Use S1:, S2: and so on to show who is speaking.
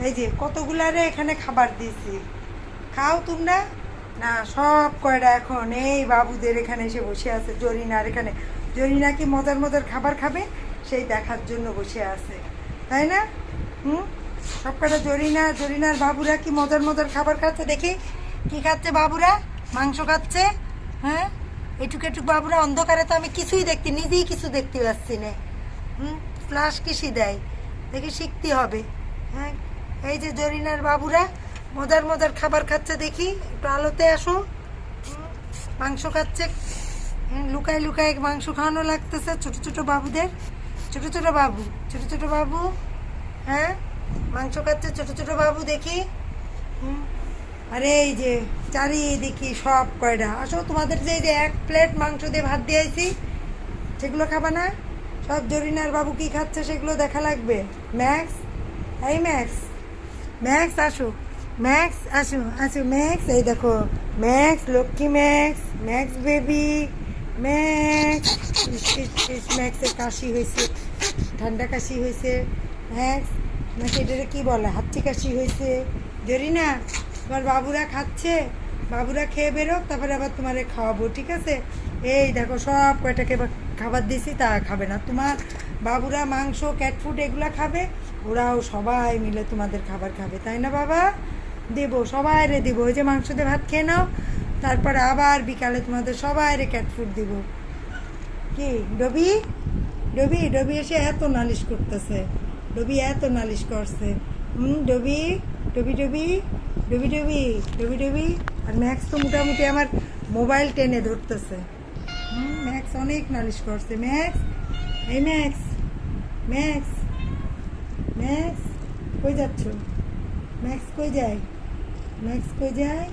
S1: এই যে কতগুলারে এখানে খাবার দিয়েছি, খাও তোমরা। না সব কয়টা এখন এই বাবুদের এখানে এসে বসে আছে, জরিনার এখানে। জরিনা কি মজার মজার খাবার খাবে সেই দেখার জন্য বসে আছে, তাই না? সব কটা জরিনার বাবুরা কি মজার মজার খাবার খাচ্ছে দেখি। কি খাচ্ছে বাবুরা? মাংস খাচ্ছে। হ্যাঁ, এটুক এটুক বাবুরা। অন্ধকারে তো আমি কিছুই নিজেই কিছু দেখতে পাচ্ছি না। ফ্লাশ কিসি দেয় দেখি, শিখতে হবে। হ্যাঁ, এই যে জরিনার বাবুরা মজার মজার খাবার খাচ্ছে দেখি, একটু আলোতে আসো। মাংস খাচ্ছে, লুকায় লুকায় মাংস খাওয়ানো লাগতেছে ছোট ছোট বাবুদের। ছোট ছোট বাবু, হ্যাঁ মাংস খাচ্ছে ছোট ছোট বাবু দেখি। আরে এই যে চারিদিকে সব কয়টা। আসো, তোমাদের যে এক প্লেট মাংস দিয়ে ভাত দিয়েছি সেগুলো খাবা না? সব জরিনার বাবু কি খাচ্ছে সেগুলো দেখা লাগবে। ম্যাক্স, এই ম্যাক্স আসো, ম্যাক্স আসো আসো, ম্যাক্স এই দেখো, max Lakshmi, max baby, max. ম্যাক্সের কাশি হয়েছে, ঠান্ডা কাশি হয়েছে। ম্যাক্স নাকি এটারে কি বলে, হাঁচি কাশি হয়েছে। জরিনা, তোমার বাবুরা খাচ্ছে, বাবুরা খেয়ে বেরোক, তারপরে আবার তোমারে খাওয়াবো, ঠিক আছে? এই দেখো সব কয়টাকে খাবার দিয়েছি, তা খাবে না। তোমার বাবুরা মাংস, ক্যাট ফুড এগুলা খাবে, ওরাও সবাই মিলে তোমাদের খাবার খাবে, তাই না বাবা? দেবো, সবাইরে দিব। ওই যে মাংস দিয়ে ভাত খেয়ে নাও, তারপরে আবার বিকালে তোমাদের সবাইরে ক্যাট ফুড দিব। কি ডবি, ডবি এসে এত নালিশ করতেছে, ডবি এত নালিশ করছে। ডবি ডবি ডবি ডবি ডবি ডবি ডবি। আর ম্যাক্স তো মোটামুটি আমার মোবাইল টেনে ধরতেছে। ম্যাক্স অনেক নালিশ করছে। ম্যাক্স, এই ম্যাক্স, ম্যাক্স, ম্যাক্স কই যাচ্ছ? ম্যাক্স কই যায়? ম্যাক্স কই যায়?